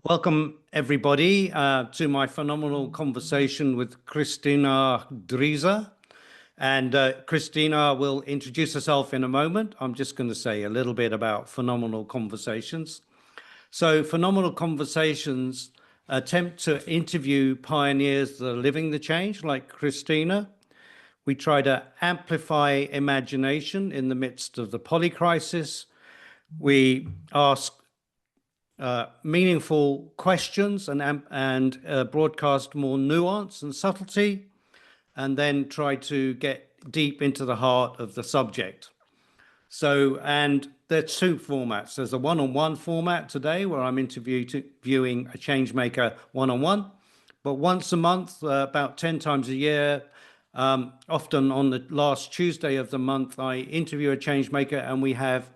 Welcome, everybody, to my phenomenal conversation with Kristina Dryza. And Kristina will introduce herself in a moment. I'm just going to say a little bit about phenomenal conversations. So, phenomenal conversations attempt to interview pioneers that are living the change, like Kristina. We try to amplify imagination in the midst of the polycrisis. We ask meaningful questions and broadcast more nuance and subtlety, and then try to get deep into the heart of the subject. So, and there's two formats. There's a one-on-one format today where I'm interviewing a change maker one-on-one, but once a month, about 10 times a year, often on the last Tuesday of the month, I interview a change maker and we have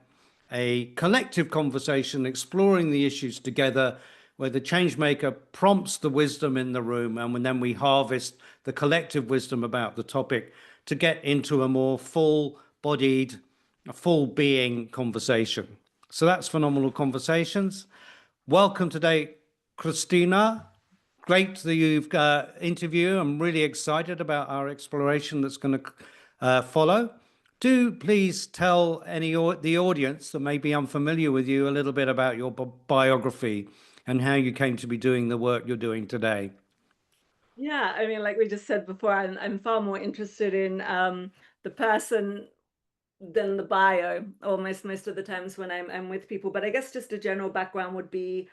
a collective conversation exploring the issues together, where the change maker prompts the wisdom in the room, and then we harvest the collective wisdom about the topic to get into a more full-bodied, full being conversation. So that's Phenomenal Conversations. Welcome today, Kristina. Great that you've interviewed. I'm really excited about our exploration that's going to follow. Do please tell the audience that may be unfamiliar with you a little bit about your biography and how you came to be doing the work you're doing today. Yeah, I mean, like we just said before, I'm far more interested in the person than the bio, almost most of the times when I'm with people. But I guess just a general background would be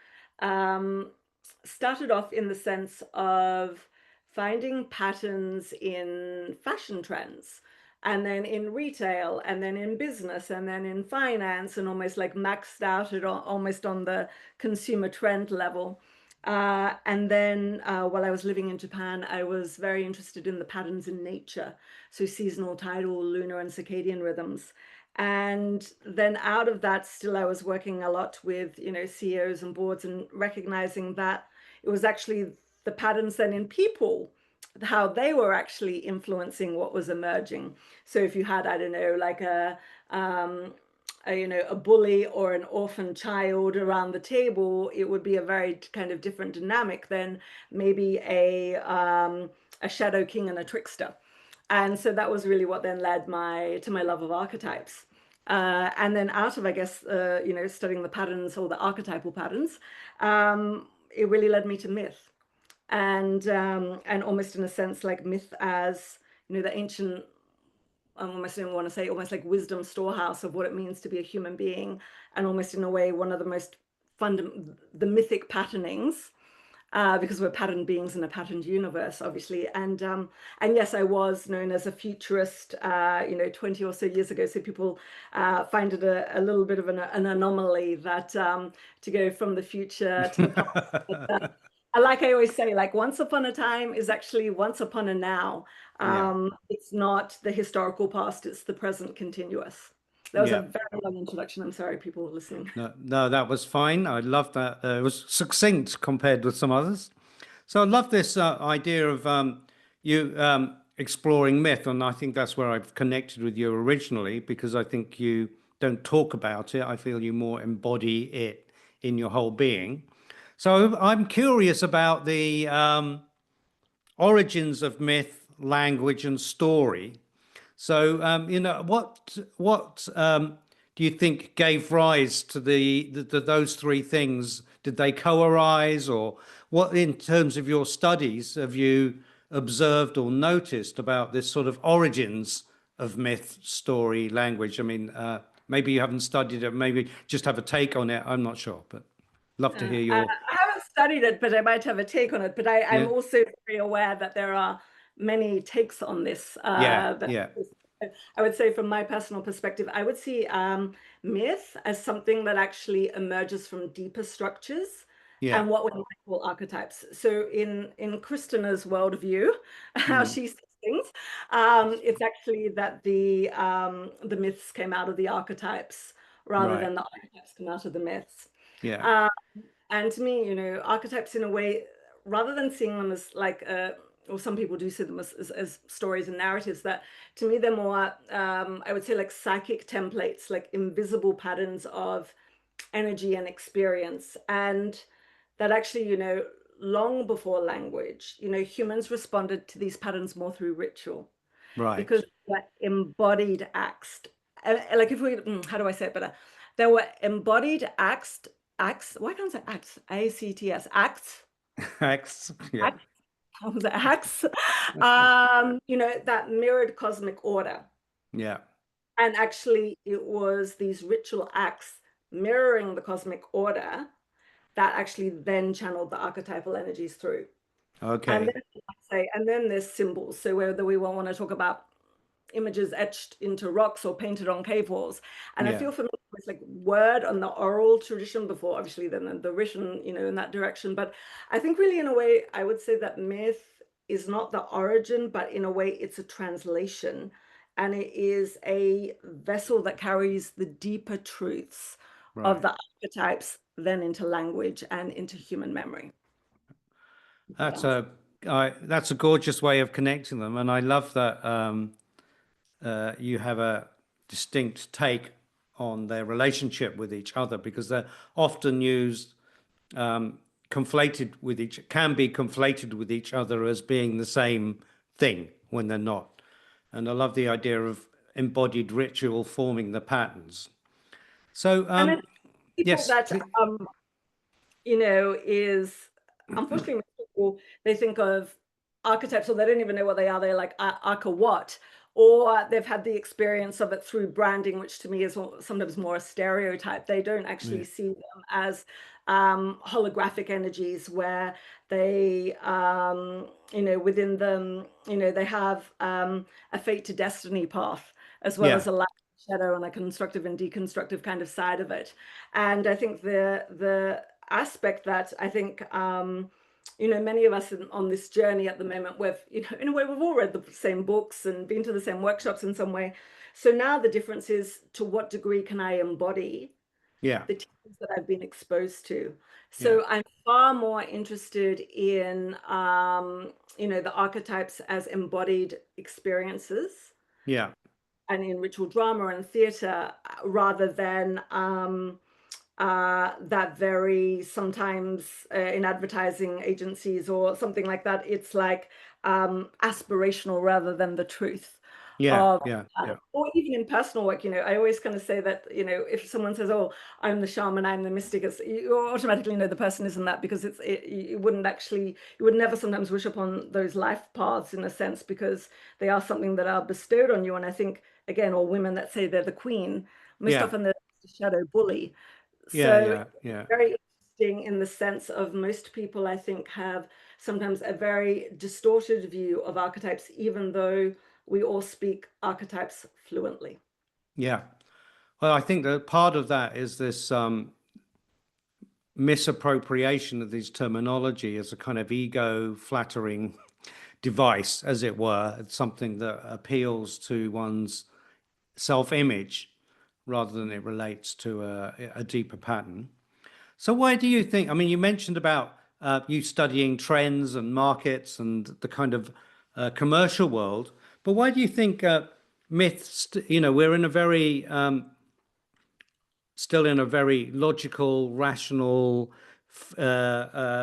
started off in the sense of finding patterns in fashion trends, and then in retail, and then in business, and then in finance, and almost like maxed out at almost on the consumer trend level. And then while I was living in Japan, I was very interested in the patterns in nature. So seasonal, tidal, lunar, and circadian rhythms. And then out of that, still I was working a lot with, CEOs and boards, and recognizing that it was actually the patterns then in people, how they were actually influencing what was emerging. So if you had, I don't know, like a bully or an orphan child around the table, it would be a very kind of different dynamic than maybe a shadow king and a trickster. And so that was really what then led to my love of archetypes. And then out of, I guess, studying the patterns or the archetypal patterns, it really led me to myth, and almost in a sense like myth as the ancient, I almost don't want to say, almost like wisdom storehouse of what it means to be a human being, and almost in a way one of the most the mythic patternings, because we're patterned beings in a patterned universe, obviously. And yes, I was known as a futurist, 20 or so years ago. So people find it a little bit of an anomaly that to go from the future to the past. Like I always say, like once upon a time is actually once upon a now. Yeah. It's not the historical past, it's the present continuous. That was a Yeah. very long introduction. I'm sorry, people listening. No, that was fine. I love that. It was succinct compared with some others. So I love this idea of you exploring myth, and I think that's where I've connected with you originally, because I think you don't talk about it. I feel you more embody it in your whole being. So I'm curious about the origins of myth, language, and story. So, what do you think gave rise to those three things? Did they co-arise, or what, in terms of your studies, have you observed or noticed about this sort of origins of myth, story, language? I mean, maybe you haven't studied it, maybe just have a take on it. I'm not sure, but love to hear I your. haven't studied it, but I might have a take on it. But I'm Yeah, also very aware that there are many takes on this. yeah, yeah, I would say, from my personal perspective, I would see myth as something that actually emerges from deeper structures yeah. and what we might call archetypes. So in Kristina's worldview, how Mm, she sees things, it's actually that the myths came out of the archetypes rather right. than the archetypes come out of the myths. Yeah, Um, and to me, archetypes in a way, rather than seeing them as like, or some people do see them as stories and narratives, that to me they're more, I would say, like psychic templates, like invisible patterns of energy and experience. And that actually, long before language, humans responded to these patterns more through ritual, Right. because they're embodied acts. Like if we, how do I say it better? There were embodied acts. Why can't I say acts? ACTS, acts, X. Yeah. acts, how was it, acts? That mirrored cosmic order. Yeah. And actually, it was these ritual acts mirroring the cosmic order that actually then channeled the archetypal energies through. And Okay. then there's symbols. So whether we want to talk about images etched into rocks or painted on cave walls. And I Yeah. feel for me, it's like word on the oral tradition before, obviously, then the written, in that direction. But I think really, in a way, I would say that myth is not the origin, but in a way, it's a translation. And it is a vessel that carries the deeper truths of Right. the archetypes then into language and into human memory. That's Yeah. that's a gorgeous way of connecting them, and I love that you have a distinct take on their relationship with each other, because they're often used conflated with can be conflated with each other as being the same thing when they're not. And I love the idea of embodied ritual forming the patterns. So And I think people yes, that is unfortunately most people, they think of archetypes or they don't even know what they are. They're like arca what, or they've had the experience of it through branding, which to me is sometimes more a stereotype. They don't actually yeah, see them as holographic energies where they, within them, they have a fate to destiny path as well yeah, as a light shadow and a constructive and deconstructive kind of side of it. And I think the aspect that I think many of us on this journey at the moment, we've in a way we've all read the same books and been to the same workshops in some way. So now the difference is, to what degree can I embody yeah, the teachings that I've been exposed to? yeah, So I'm far more interested in the archetypes as embodied experiences yeah, and in ritual drama and theatre, rather than that very sometimes in advertising agencies or something like that, it's like aspirational rather than the truth yeah, of yeah, yeah, or even in personal work. I always kind of say that, if someone says, oh, I'm the shaman, I'm the mystic, you automatically know the person isn't that, because you wouldn't actually, you would never sometimes wish upon those life paths in a sense, because they are something that are bestowed on you. And I think, again, all women that say they're the queen, most yeah, often they're the shadow bully. yeah, So yeah, it's yeah, very interesting in the sense of, most people, I think, have sometimes a very distorted view of archetypes, even though we all speak archetypes fluently. yeah. Well, I think that part of that is this misappropriation of this terminology as a kind of ego flattering device, as it were. It's something that appeals to one's self image rather than it relates to a deeper pattern. So, why do you think? I mean, you mentioned about you studying trends and markets and the kind of commercial world, but why do you think myths? We're in a very still in a very logical, rational,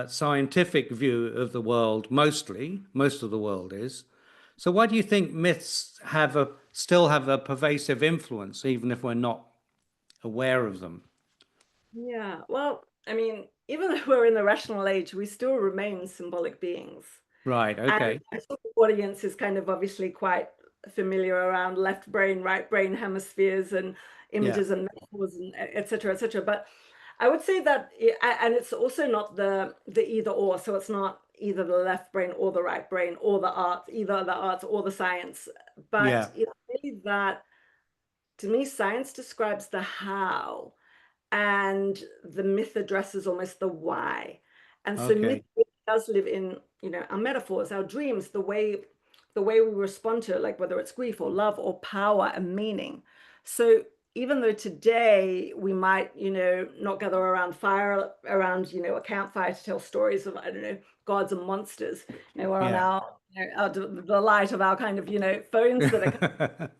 scientific view of the world. Mostly, most of the world is. So, why do you think myths still have a pervasive influence, even if we're not aware of them? Yeah, well, I mean, even though we're in the rational age, we still remain symbolic beings. Right. And Okay. I think the audience is kind of obviously quite familiar around left brain, right brain hemispheres and Yeah. images and metaphors and et cetera, et cetera. But I would say that, and it's also not the either or. So it's not either the left brain or the right brain or the arts, either the arts or the science. But Yeah. it's really that, to me, science describes the how, and the myth addresses almost the why. And so myth Okay. really does live in, our metaphors, our dreams, the way we respond to it, like whether it's grief or love or power and meaning. So even though today we might, not gather around a campfire to tell stories of, I don't know, gods and monsters, we're on Yeah. the light of our kind of, phones that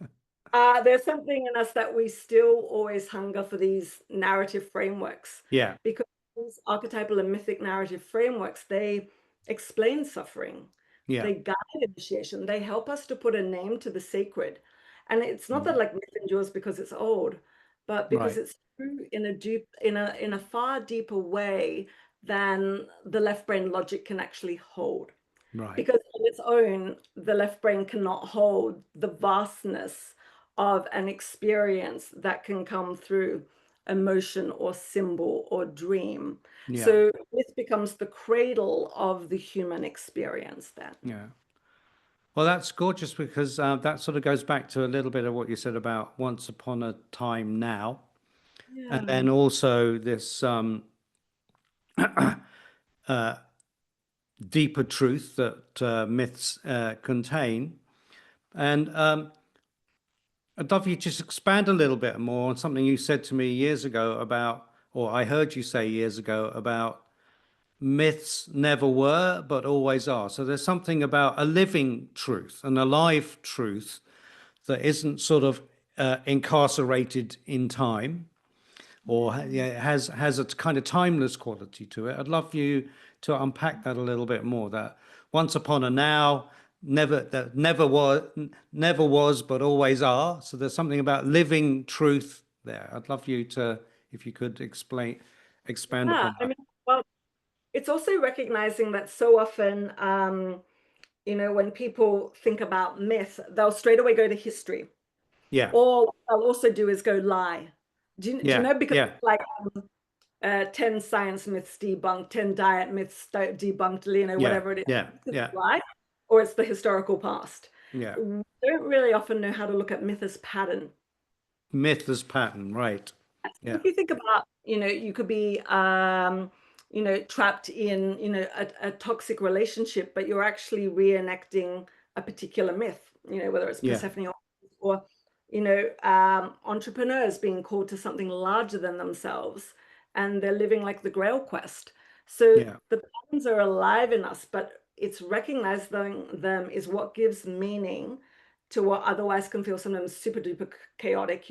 are there's something in us that we still always hunger for these narrative frameworks, Yeah. because these archetypal and mythic narrative frameworks, they explain suffering, Yeah. they guide initiation, they help us to put a name to the sacred. And it's not that Mm. like myth endures because it's old, but because Right. it's true in a far deeper way than the left brain logic can actually hold. Right. Because on its own, the left brain cannot hold the vastness of an experience that can come through emotion or symbol or dream. Yeah. So this becomes the cradle of the human experience then. Yeah. Well, that's gorgeous because that sort of goes back to a little bit of what you said about once upon a time now. And Yeah. then also this deeper truth that myths contain. And I'd love you to just expand a little bit more on something you said to me years ago about, or I heard you say years ago about myths never were, but always are. So there's something about a living truth, an alive truth that isn't sort of incarcerated in time, or yeah, has a kind of timeless quality to it. I'd love you to unpack that a little bit more. That once upon a now, never was, but always are. So there's something about living truth there. I'd love you to, if you could expand Yeah, upon I that. mean, well, it's also recognizing that so often, when people think about myth, they'll straight away go to history. Yeah, Or what they'll also do is go lie. Do you yeah, know? Because yeah, like 10 science myths debunked, 10 diet myths debunked, yeah, whatever it is. yeah, It's yeah, lie or it's the historical past. yeah. We don't really often know how to look at myth as pattern. Myth as pattern, right? Yeah, If you think about, you could be, trapped in, a toxic relationship, but you're actually reenacting a particular myth, whether it's yeah, Persephone or, entrepreneurs being called to something larger than themselves, and they're living like the Grail quest. So yeah, the patterns are alive in us, but it's recognizing them is what gives meaning to what otherwise can feel sometimes super duper chaotic,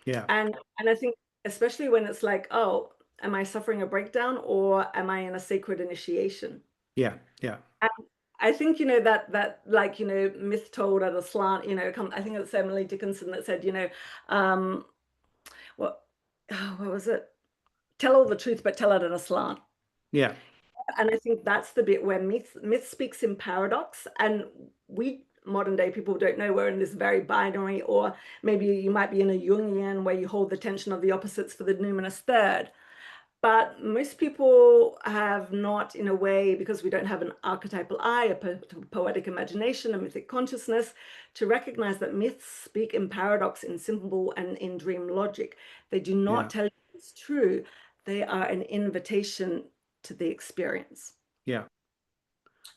yeah, and I think especially when it's like, oh, am I suffering a breakdown or am I in a sacred initiation? yeah, yeah, And I think, that like, myth told at a slant, I think it's Emily Dickinson that said, um, what, what was it? Tell all the truth, but tell it at a slant. yeah, And I think that's the bit where myth speaks in paradox, and we modern day people don't know, we're in this very binary, or maybe you might be in a Jungian where you hold the tension of the opposites for the numinous third. But most people have not, in a way, because we don't have an archetypal eye, a poetic imagination, a mythic consciousness, to recognize that myths speak in paradox, in symbol, and in dream logic. They do not yeah, tell you it's true. They are an invitation to the experience. yeah,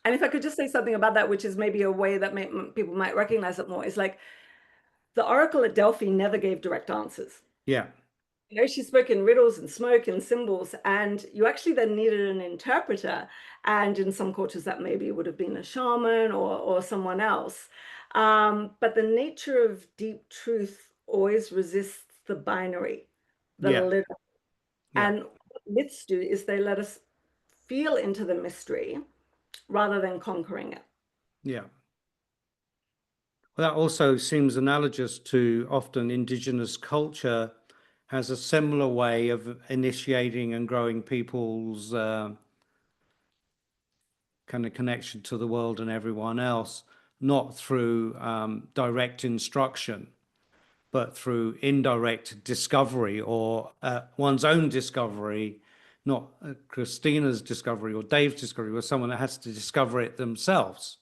And if I could just say something about that, which is maybe a way that people might recognize it more, is like the oracle at Delphi never gave direct answers. yeah, She spoke in riddles and smoke and symbols, and you actually then needed an interpreter. And in some cultures, that maybe would have been a shaman or someone else. But the nature of deep truth always resists the binary, the yeah, literal. yeah, And what myths do is they let us feel into the mystery rather than conquering it. yeah. Well, that also seems analogous to often indigenous culture has a similar way of initiating and growing people's kind of connection to the world and everyone else, not through direct instruction, but through indirect discovery or one's own discovery, not Christina's discovery or Dave's discovery, or someone that has to discover it themselves.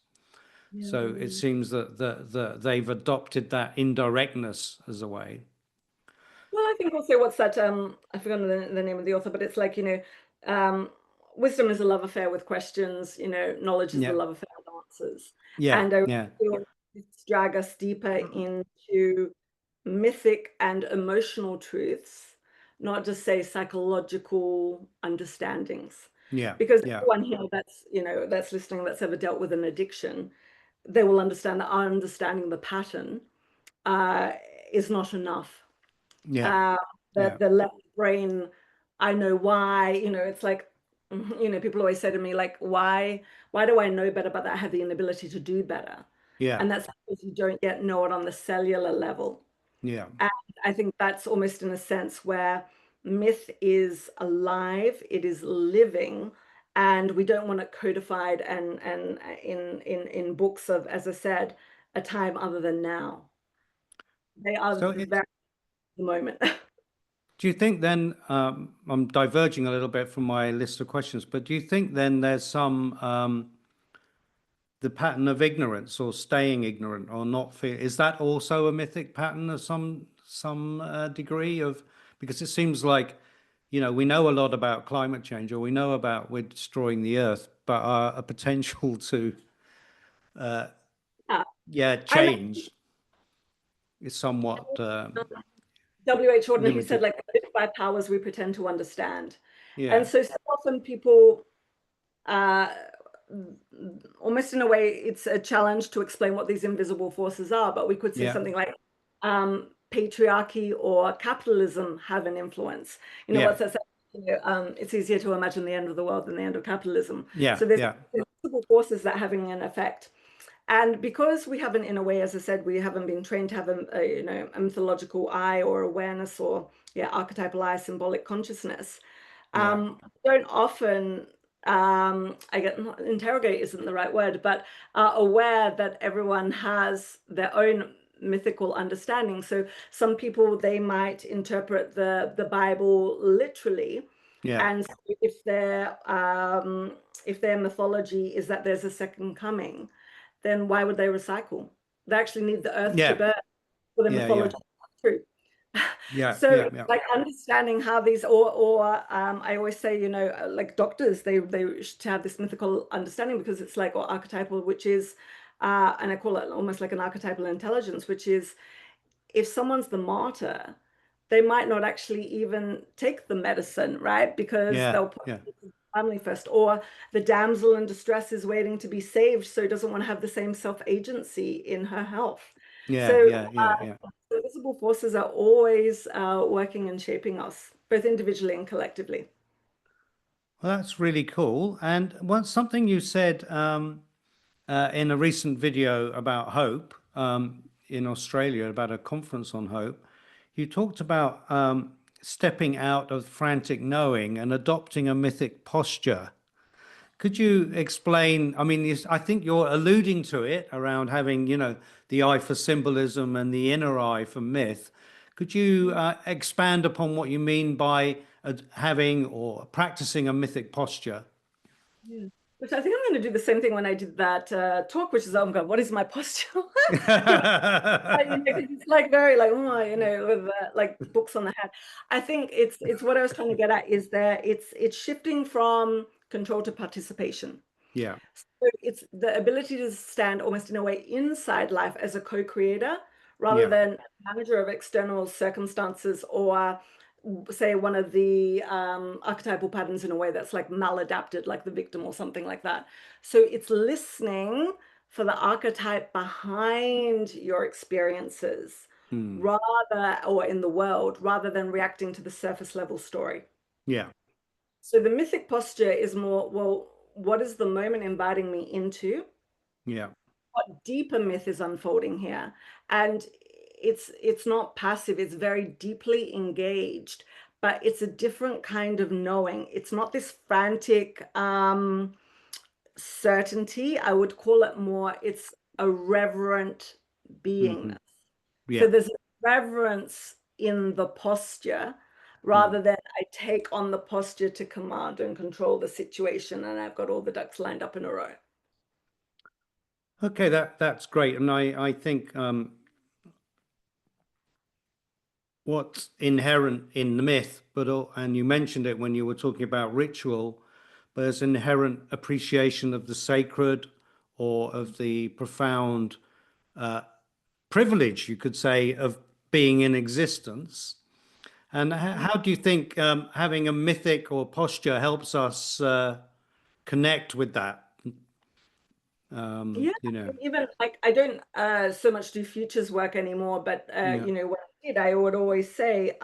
So it Yeah. seems that they've adopted that indirectness as a way. Well, I think also what's that, I've forgotten the name of the author, but it's like, um, wisdom is a love affair with questions, knowledge is the Yeah, love affair with answers. yeah, And I yeah, feel it's drag us deeper into mythic and emotional truths, not just say psychological understandings. yeah, Because yeah, everyone here that's listening, that's ever dealt with an addiction, they will understand that understanding the pattern uh, is not enough. yeah, uh, yeah, the left brain I know why, it's like, people always say to me, like, why do I know better, but I have the inability to do better? Yeah. And that's because you don't yet know it on the cellular level. Yeah. And I think that's almost in a sense where myth is alive, it is living, and we don't want it codified and in books of, as I said, a time other than now. They are So very the moment. do you think then, I'm diverging a little bit from my list of questions, but do you think then there's some the pattern of ignorance or staying ignorant or not fear, is that also a mythic pattern of some degree of, because it seems like, we know a lot about climate change, or we know about we're destroying the earth, but a potential to Yeah. yeah, I know change is somewhat W.H. Auden, he said, limited. like, by powers we pretend to understand. Yeah. And so often people, uh, almost in a way, it's a challenge to explain what these invisible forces are, but we could say Yeah. something like patriarchy or capitalism have an influence. Yeah. What's that? It's easier to imagine the end of the world than the end of capitalism. Yeah. So there's Yeah. invisible forces that are having an effect. And because we haven't, in a way, as I said, we haven't been trained to have a mythological eye or awareness or archetypal eye, symbolic consciousness, Yeah. don't often I get interrogate isn't the right word, but are aware that everyone has their own mythical understanding. So some people, they might interpret the Bible literally, Yeah. and so if their mythology is that there's a second coming, then why would they recycle? They actually need the earth to Yeah. burn for the Yeah. Yeah. mythology to come true. Yeah. So Yeah. Yeah. like understanding how these, or I always say, like doctors, they should have this mythical understanding, because it's like, or archetypal, which is, and I call it almost like an archetypal intelligence, which is, if someone's the martyr, they might not actually even take the medicine, right? Because Yeah. they'll put Yeah. the family first, or the damsel in distress is waiting to be saved, so doesn't want to have the same self-agency in her health. Yeah. So Yeah. Yeah. Yeah. the visible forces are always working and shaping us, both individually and collectively. Well, that's really cool. And once something you said in a recent video about hope in Australia, about a conference on hope, you talked about stepping out of frantic knowing and adopting a mythic posture. Could you explain? I mean, I think you're alluding to it around having, the eye for symbolism and the inner eye for myth. Could you expand upon what you mean by having or practicing a mythic posture? Yeah. Which I think I'm going to do the same thing when I did that talk, which is, oh God, what is my posture? Because it's like very like, oh, with like books on the head. I think it's what I was trying to get at is that it's shifting from control to participation. Yeah, So it's the ability to stand almost in a way inside life as a co-creator, rather yeah, than a manager of external circumstances, or say one of the archetypal patterns in a way that's like maladapted, like the victim or something like that. So it's listening for the archetype behind your experiences, mm, rather, or in the world, rather than reacting to the surface level story. yeah, So the mythic posture is more, well, what is the moment inviting me into? yeah, What deeper myth is unfolding here? And it's not passive, it's very deeply engaged, but it's a different kind of knowing. It's not this frantic certainty. I would call it more, it's a reverent hmm, beingness. So yeah, there's a reverence in the posture, mm. rather than I take on the posture to command and control the situation, and I've got all the ducks lined up in a row. Okay, that's great, and I think what's inherent in the myth, and you mentioned it when you were talking about ritual, but there's inherent appreciation of the sacred or of the profound privilege, you could say, of being in existence. And how do you think having a mythic or posture helps us connect with that? Yeah, even like I don't so much do futures work anymore, but Yeah, when I did, I would always say,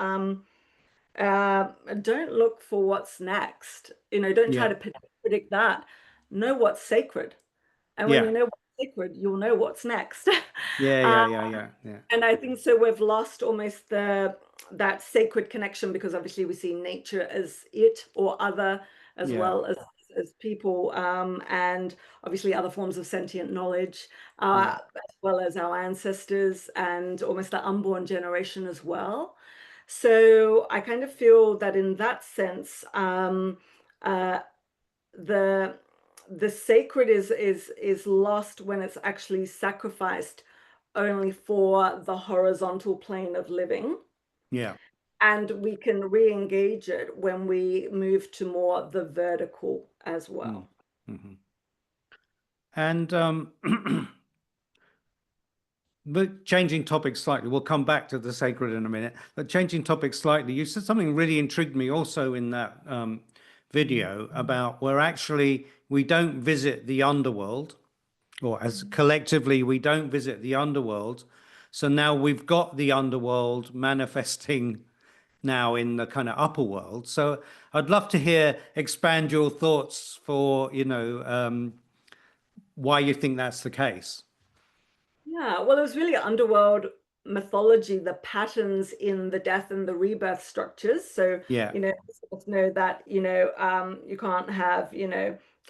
don't look for what's next. Don't try Yeah. to predict that. Know what's sacred. And when you Yeah. know what's sacred, you'll know what's next. Yeah. Uh, Yeah. Yeah. Yeah. Yeah. and I think so we've lost almost that sacred connection, because obviously we see nature as it or other, as Yeah. well as people, and obviously other forms of sentient knowledge, Yeah. as well as our ancestors and almost the unborn generation as well. So I kind of feel that in that sense, uh, the the sacred is lost when it's actually sacrificed only for the horizontal plane of living, Yeah. and we can re-engage it when we move to more the vertical as Mm. well. Hmm. And but changing topics slightly, we'll come back to the sacred in a minute. But changing topics slightly, you said something really intrigued me also in that video about where actually we don't visit the underworld, or as collectively we don't visit the underworld. So now we've got the underworld manifesting now in the kind of upper world. So I'd love to hear expand your thoughts for why you think that's the case. Yeah, well, it was really underworld mythology, the patterns in the death and the rebirth structures. So, Yeah. let's know that, you can't have,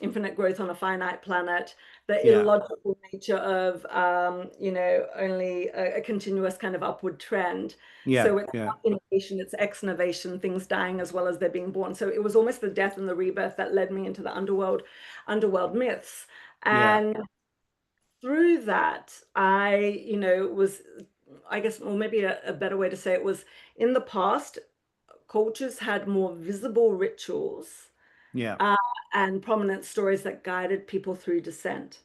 infinite growth on a finite planet, the Yeah. illogical nature of, only a continuous kind of upward trend. Yeah. So it's Yeah. not innovation, it's exnovation, things dying as well as they're being born. So it was almost the death and the rebirth that led me into the underworld myths. Yeah. And through that, was, I guess, or maybe a better way to say it was, in the past, cultures had more visible rituals, Yeah. uh, and prominent stories that guided people through descent.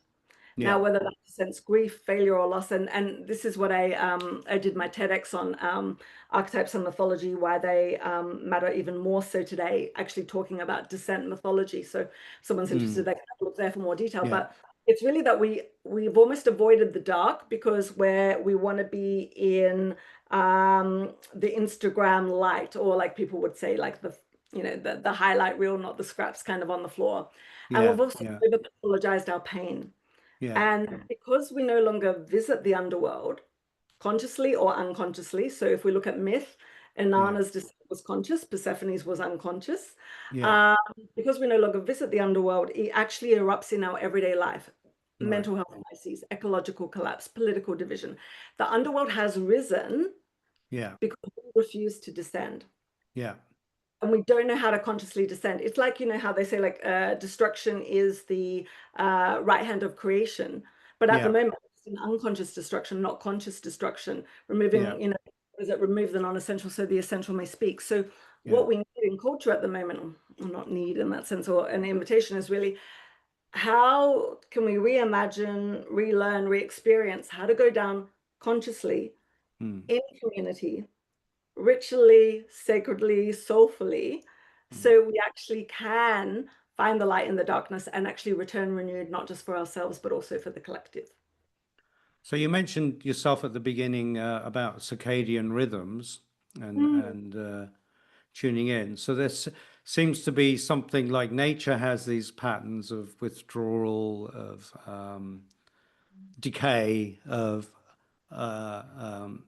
Now, Yeah. whether that presents grief, failure, or loss, and this is what I did my TEDx on, archetypes and mythology, why they matter even more so today, actually talking about descent mythology. So if someone's Mm. interested, they can look there for more detail. Yeah. But it's really that we've almost avoided the dark because where we want to be in the Instagram light, or like people would say, like the highlight reel, not the scraps kind of on the floor. And Yeah. we've also Yeah. over pathologized our pain. Yeah. And because we no longer visit the underworld consciously or unconsciously, so if we look at myth, Yeah. Inanna's descent was conscious, Persephone's was unconscious. Yeah. Um, because we no longer visit the underworld, it actually erupts in our everyday life. Right. Mental health crises, ecological collapse, political division. The underworld has risen Yeah. because we refuse to descend. Yeah. And we don't know how to consciously descend. It's like, how they say, like, destruction is the right hand of creation. But at the Yeah. moment, it's an unconscious destruction, not conscious destruction. Yeah. Removing, is it remove the non-essential so the essential may speak? So Yeah. what we need in culture at the moment, or not need in that sense, or an invitation, is really, how can we reimagine, relearn, re-experience how to go down consciously Mm. in community, ritually, sacredly, soulfully, Mm. so we actually can find the light in the darkness and actually return renewed, not just for ourselves, but also for the collective. So you mentioned yourself at the beginning about circadian rhythms and Mm. tuning in. So seems to be something like nature has these patterns of withdrawal, of decay, of uh, um,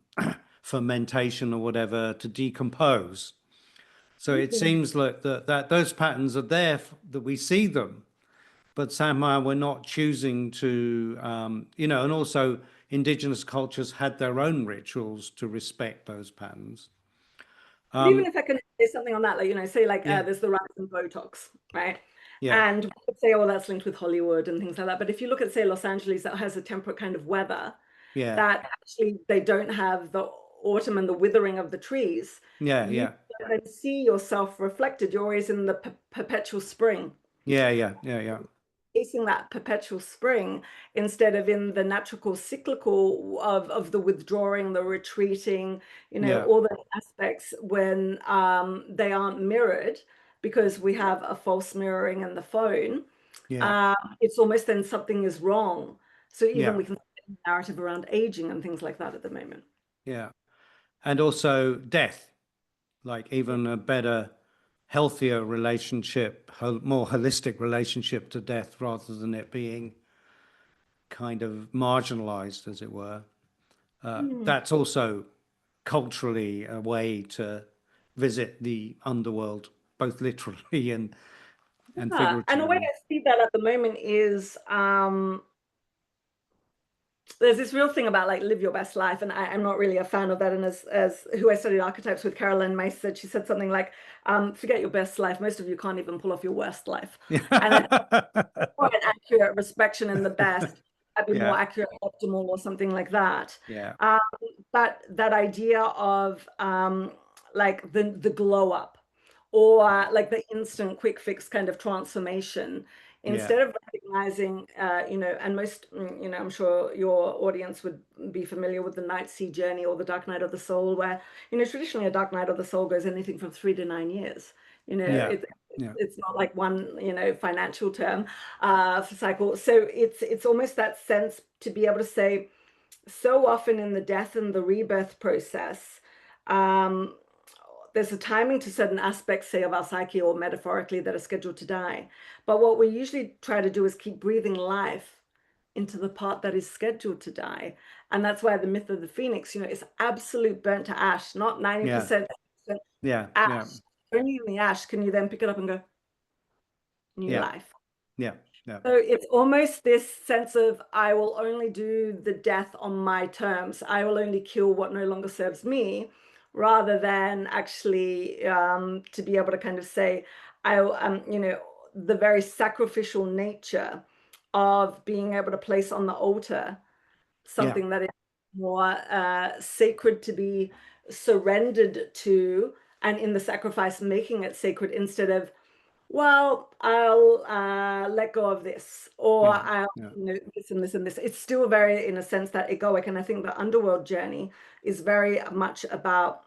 fermentation or whatever to decompose. So it seems like that those patterns are there, that we see them, but somehow we're not choosing to, and also indigenous cultures had their own rituals to respect those patterns. But even if I can say something on that, like, say like Yeah, there's the rise in Botox, right? yeah, And we could say, oh, that's linked with Hollywood and things like that. But if you look at, say, Los Angeles, that has a temperate kind of weather, yeah, that actually they don't have the autumn and the withering of the trees, yeah, you yeah, can see yourself reflected. You're always in the perpetual spring, yeah, yeah, yeah, yeah, facing that perpetual spring, instead of in the natural cyclical of the withdrawing, the retreating, yeah, all the aspects when they aren't mirrored, because we have a false mirroring in the phone. yeah, It's almost then something is wrong. So even yeah, we can narrative around aging and things like that at the moment. yeah. And also death. like even a better, healthier relationship, more holistic relationship to death, rather than it being kind of marginalized, as it were. That's also culturally a way to visit the underworld, both literally and Yeah, and the way figuratively. I see that at the moment is there's this real thing about like live your best life, and I'm not really a fan of that. And as who I studied archetypes with, Carolyn Myce said, she said something like, forget your best life. Most of you can't even pull off your worst life. And I think more an accurate respect in the best, I'd be more Yeah, accurate, optimal, or something like that. yeah, Um, but that idea of like the glow up, or like the instant quick fix kind of transformation, yeah, instead of recognizing, and most, I'm sure your audience would be familiar with the Night Sea journey or the Dark Night of the Soul, where, traditionally a Dark Night of the Soul goes anything from 3 to 9 years. yeah, yeah, It's not like one, financial term for cycle. So it's almost that sense to be able to say, so often in the death and the rebirth process, um, there's a timing to certain aspects, say, of our psyche, or metaphorically, that are scheduled to die. But what we usually try to do is keep breathing life into the part that is scheduled to die. And that's why the myth of the phoenix, is absolute burnt to ash, not yeah, 90% yeah, ash. yeah, Only in the ash can you then pick it up and go, new yeah, life. yeah, yeah, So it's almost this sense of, I will only do the death on my terms. I will only kill what no longer serves me, rather than actually to be able to kind of say, the very sacrificial nature of being able to place on the altar yeah, something that is more sacred to be surrendered to, and in the sacrifice making it sacred, instead of, well, I'll let go of this, or yeah, I'll, yeah, this and this and this. It's still very, in a sense, that egoic. And I think the underworld journey is very much about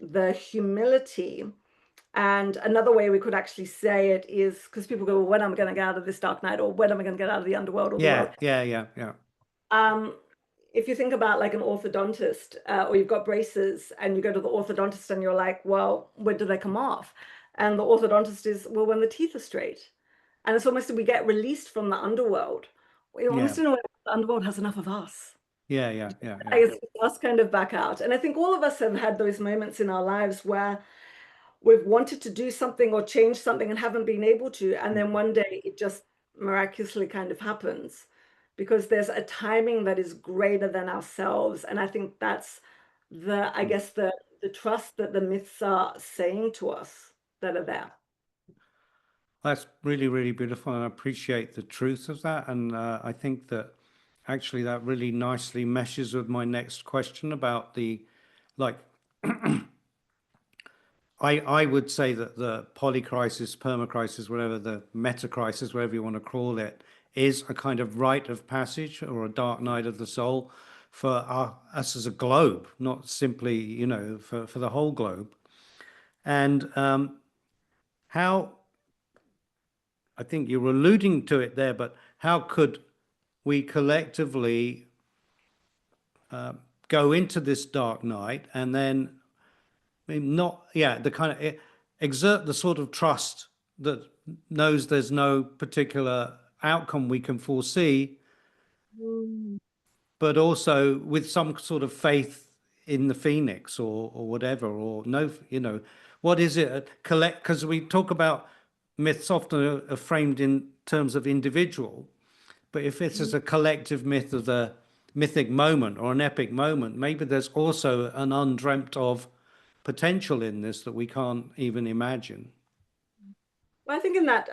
the humility. And another way we could actually say it is, because people go, well, when am I going to get out of this dark night, or when am I going to get out of the underworld or the world? yeah, yeah, yeah, yeah, Um, if you think about like an orthodontist, or you've got braces and you go to the orthodontist and you're like, well, when do they come off? And the orthodontist is, well, when the teeth are straight. And it's almost, we get released from the underworld. We yeah, almost, in a way, the underworld has enough of us. yeah, yeah, yeah, yeah, Like, it's us kind of back out. And I think all of us have had those moments in our lives where we've wanted to do something or change something and haven't been able to. And then one day it just miraculously kind of happens, because there's a timing that is greater than ourselves. And I think that's I guess the trust that the myths are saying to us that are there. That's really, really beautiful, and I appreciate the truth of that. And I think that actually that really nicely meshes with my next question about the, like, I would say that the polycrisis, permacrisis, whatever, the metacrisis, whatever you want to call it, is a kind of rite of passage or a dark night of the soul for us as a globe, not simply, for the whole globe. And how, I think you were alluding to it there, but how could we collectively go into this dark night and then, I mean, not, yeah, the kind of exert the sort of trust that knows there's no particular outcome we can foresee, Mm. but also with some sort of faith in the phoenix or whatever, or no, what is it? Collect, because we talk about myths often are framed in terms of individual, but if it's as a collective myth of the mythic moment or an epic moment, maybe there's also an undreamt of potential in this that we can't even imagine. Well, I think in that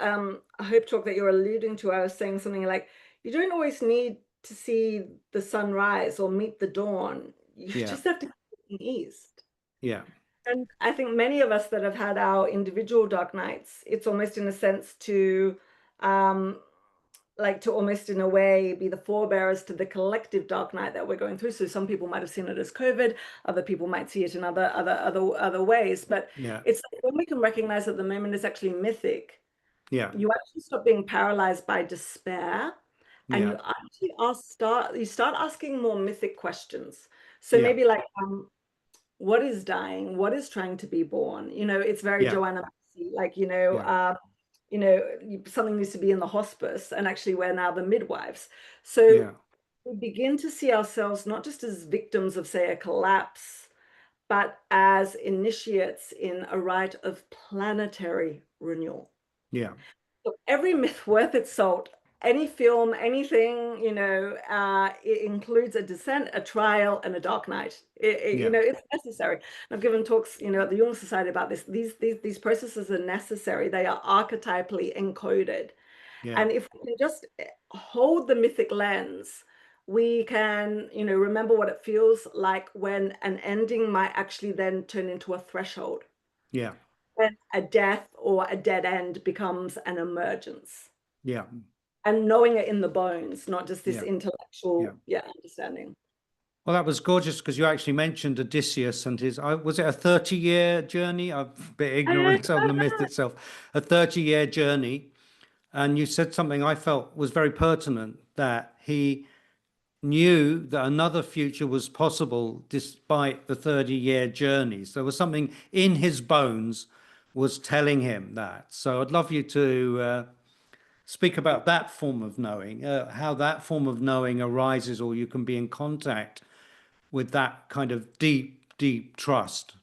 hope talk that you're alluding to, I was saying something like, you don't always need to see the sunrise or meet the dawn. You Yeah, just have to keep looking east. yeah, And I think many of us that have had our individual dark nights, it's almost in a sense to um, like to almost in a way be the forebearers to the collective dark night that we're going through. So some people might have seen it as COVID, other people might see it in other ways. But yeah, it's like when we can recognize that the moment is actually mythic, yeah, you actually stop being paralyzed by despair, and yeah, you actually start asking more mythic questions. So yeah, maybe like what is dying, what is trying to be born. It's very Yeah. Joanna Macy, like, Yeah. something needs to be in the hospice, and actually we're now the midwives. So Yeah. we begin to see ourselves not just as victims of, say, a collapse, but as initiates in a rite of planetary renewal. Yeah. So every myth worth its salt, any film, anything, it includes a descent, a trial, and a dark night. Yeah. It's necessary. I've given talks, at the Jung Society about this. These processes are necessary. They are archetypally encoded. Yeah. And if we can just hold the mythic lens, we can, remember what it feels like when an ending might actually then turn into a threshold, Yeah. when a death or a dead end becomes an emergence. Yeah. And knowing it in the bones, not just this Yeah. Yeah. intellectual, understanding. Well, that was gorgeous because you actually mentioned Odysseus and his, was it a 30-year journey? I'm a bit ignorant on the myth itself. A 30-year journey. And you said something I felt was very pertinent, that he knew that another future was possible despite the 30-year journeys. There was something in his bones was telling him that. So I'd love you to speak about that form of knowing, how that form of knowing arises, or you can be in contact with that kind of deep, deep trust.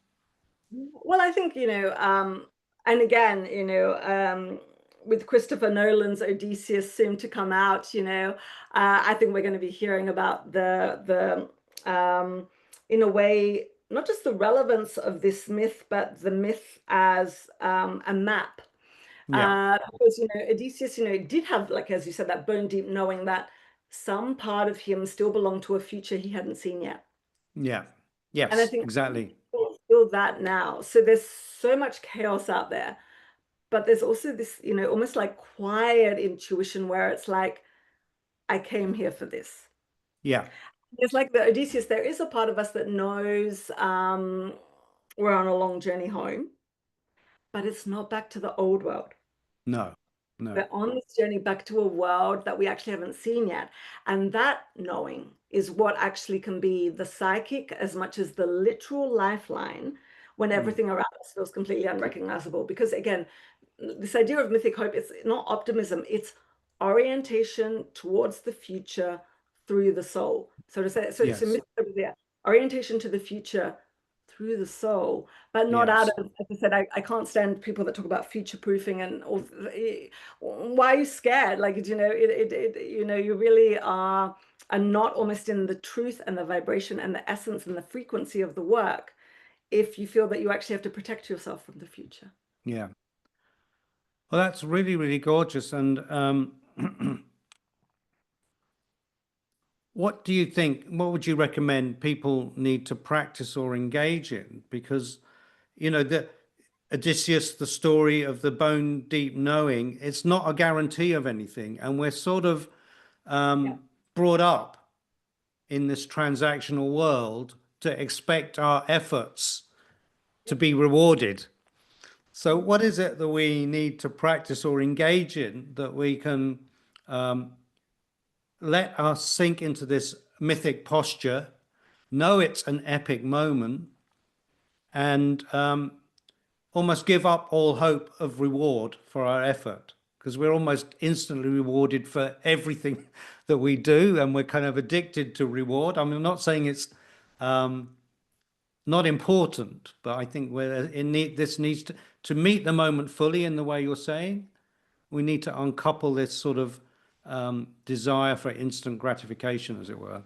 Well, I think, and again, with Christopher Nolan's Odysseus soon to come out, I think we're going to be hearing about in a way, not just the relevance of this myth, but the myth as a map. Yeah, Because, Odysseus, did have, like, as you said, that bone deep knowing that some part of him still belonged to a future he hadn't seen yet. yeah, And I yes, think exactly. people feel that now. So there's so much chaos out there, but there's also this, almost like quiet intuition where it's like, I came here for this. Yeah, It's like the Odysseus, there is a part of us that knows we're on a long journey home, but it's not back to the old world. no, no, We're on this journey back to a world that we actually haven't seen yet. And that knowing is what actually can be the psychic as much as the literal lifeline when mm, everything around us feels completely unrecognizable. Because again, this idea of mythic hope, it's not optimism, it's orientation towards the future through the soul. So to say, so yes, mythic hope is there, orientation to the future through the soul, but not out yes, of, as I said, I can't stand people that talk about future proofing and all. Why are you scared? Like, you really are not almost in the truth and the vibration and the essence and the frequency of the work if you feel that you actually have to protect yourself from the future. yeah. Well, that's really, really gorgeous. And what do you think? What would you recommend people need to practice or engage in? Because, the Odysseus, the story of the bone deep knowing, it's not a guarantee of anything. And we're sort of Yeah. brought up in this transactional world to expect our efforts to be rewarded. So, what is it that we need to practice or engage in that we can let us sink into this mythic posture, know it's an epic moment, and almost give up all hope of reward for our effort? Because we're almost instantly rewarded for everything that we do, and we're kind of addicted to reward. I mean, I'm not saying it's not important, but I think this needs to meet the moment fully in the way you're saying. We need to uncouple this sort of desire for instant gratification, as it were.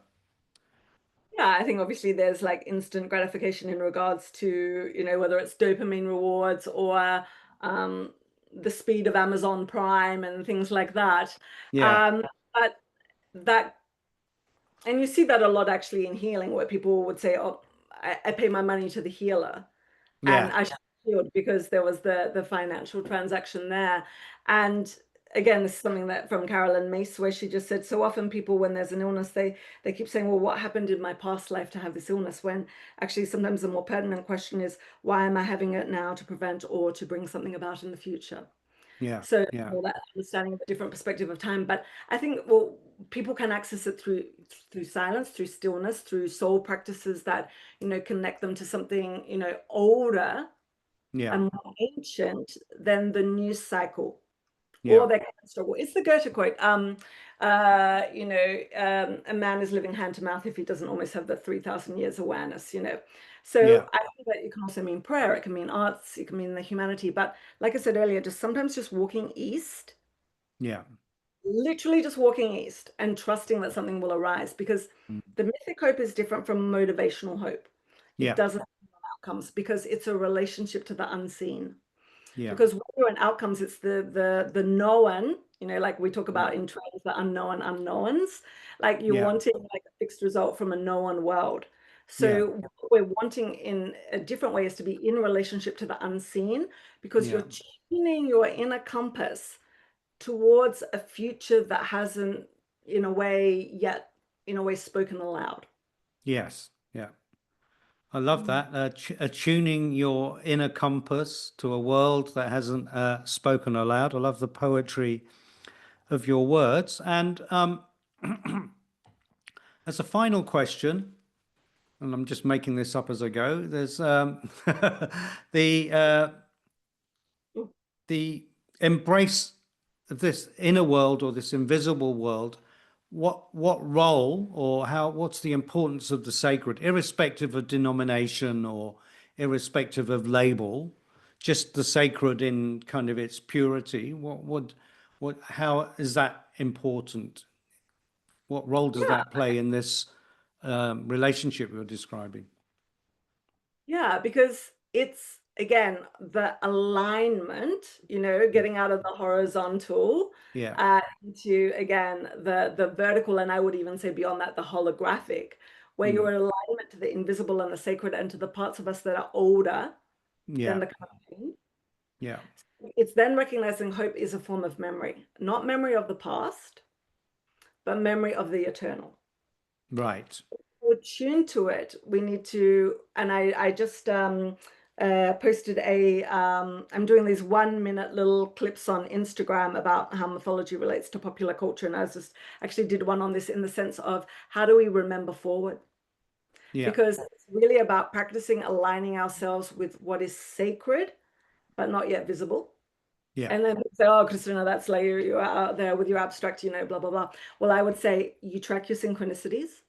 Yeah, I think obviously there's like instant gratification in regards to, whether it's dopamine rewards or um, the speed of Amazon Prime and things like that. Yeah, But that, and you see that a lot actually in healing, where people would say, "Oh, I pay my money to the healer, and yeah, I should be healed because there was the financial transaction there." And again, this is something that from Carolyn Mace, where she just said, so often people, when there's an illness, they keep saying, "Well, what happened in my past life to have this illness?" When actually sometimes the more pertinent question is, why am I having it now to prevent or to bring something about in the future? Yeah. So Yeah. all that understanding of a different perspective of time. But I think, well, people can access it through silence, through stillness, through soul practices that, connect them to something, older Yeah. and more ancient than the news cycle. Yeah. Or they can struggle. It's the Goethe quote. A man is living hand to mouth if he doesn't almost have the 3,000 years awareness, So Yeah. I think that it can also mean prayer. It can mean arts. It can mean the humanity. But like I said earlier, just sometimes just walking east, Yeah. literally just walking east and trusting that something will arise, because Mm. the mythic hope is different from motivational hope. It Yeah. doesn't have outcomes because it's a relationship to the unseen. Yeah. Because when you're in outcomes, it's the known, like we talk Mm. about in trends, the unknown unknowns, like you're Yeah. wanting like a fixed result from a known world. Yeah. So what we're wanting in a different way is to be in relationship to the unseen, because Yeah. you're tuning your inner compass towards a future that hasn't, in a way, yet, spoken aloud. Yes. Yeah. I love that. Attuning your inner compass to a world that hasn't spoken aloud. I love the poetry of your words. And as a final question, and I'm just making this up as I go, there's the uh, the embrace of this inner world or this invisible world. What role or what's the importance of the sacred, irrespective of denomination or irrespective of label, just the sacred in kind of its purity? How is that important? What role does Yeah. that play in this relationship you're describing? Yeah, because it's again the alignment, getting out of the horizontal Yeah. into again the vertical, and I would even say beyond that, the holographic, where Mm. you're in alignment to the invisible and the sacred and to the parts of us that are older than Yeah. the current. Yeah. It's then recognizing hope is a form of memory, not memory of the past, but memory of the eternal. Right. We're tuned to it. We need to, and I just posted I'm doing these 1 minute little clips on Instagram about how mythology relates to popular culture. And I was just actually did one on this in the sense of how do we remember forward? Yeah. Because it's really about practicing aligning ourselves with what is sacred, but not yet visible. Yeah. And then say, oh, Kristina, that's like you're out there with your abstract, blah, blah, blah. Well, I would say you track your synchronicities,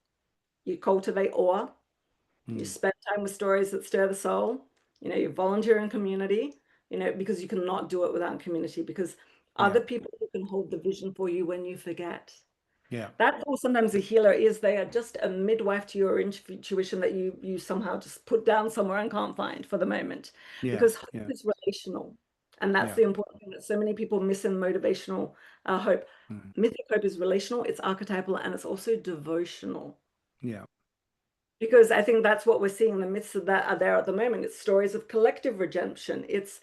you cultivate awe, you Mm. spend time with stories that stir the soul, you volunteer in community, because you cannot do it without community, because Yeah. other people who can hold the vision for you when you forget. Yeah. That's all sometimes a healer is. They are just a midwife to your intuition that you somehow just put down somewhere and can't find for the moment. Yeah. Because hope Yeah. is relational. And that's Yeah. the important thing that so many people miss in motivational hope. Mm. Mythic hope is relational, it's archetypal, and it's also devotional. Yeah. Because I think that's what we're seeing in the myths that are there at the moment. It's stories of collective redemption. It's,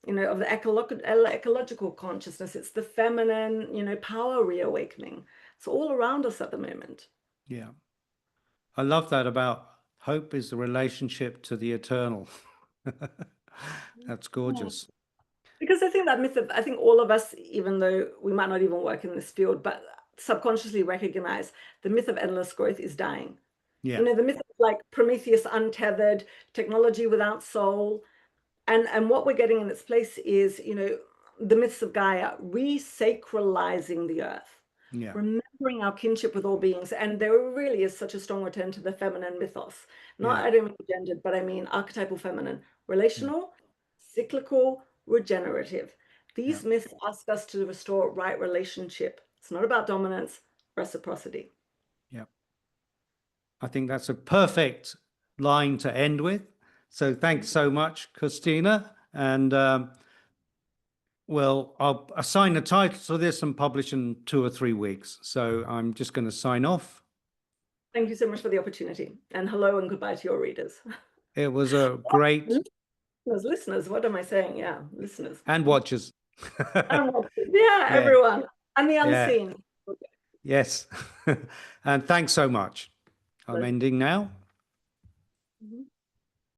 of the ecological consciousness. It's the feminine, power reawakening. It's all around us at the moment. Yeah. I love that about hope is the relationship to the eternal. That's Yeah. gorgeous. Because I think that I think all of us, even though we might not even work in this field, but subconsciously recognize the myth of endless growth is dying. Yeah. The myth of like Prometheus untethered, technology without soul. And what we're getting in its place is, the myths of Gaia, re-sacralizing the earth, Yeah. remembering our kinship with all beings. And there really is such a strong return to the feminine mythos. Not, Yeah. I don't mean gendered, but I mean archetypal feminine, Yeah. relational, cyclical, regenerative. Yeah. These myths ask us to restore right relationship. It's not about dominance, reciprocity. Yeah. I think that's a perfect line to end with. So thanks so much, Christina. And well, I'll assign the title to this and publish in 2 or 3 weeks. So I'm just going to sign off. Thank you so much for the opportunity. And hello and goodbye to your readers. It was a great Listeners, what am I saying? Yeah, listeners. and watchers. Yeah, Yeah. everyone. And the Yeah. unseen. Okay. Yes. And thanks so much. I'm Pleasure. ending now. Mhm.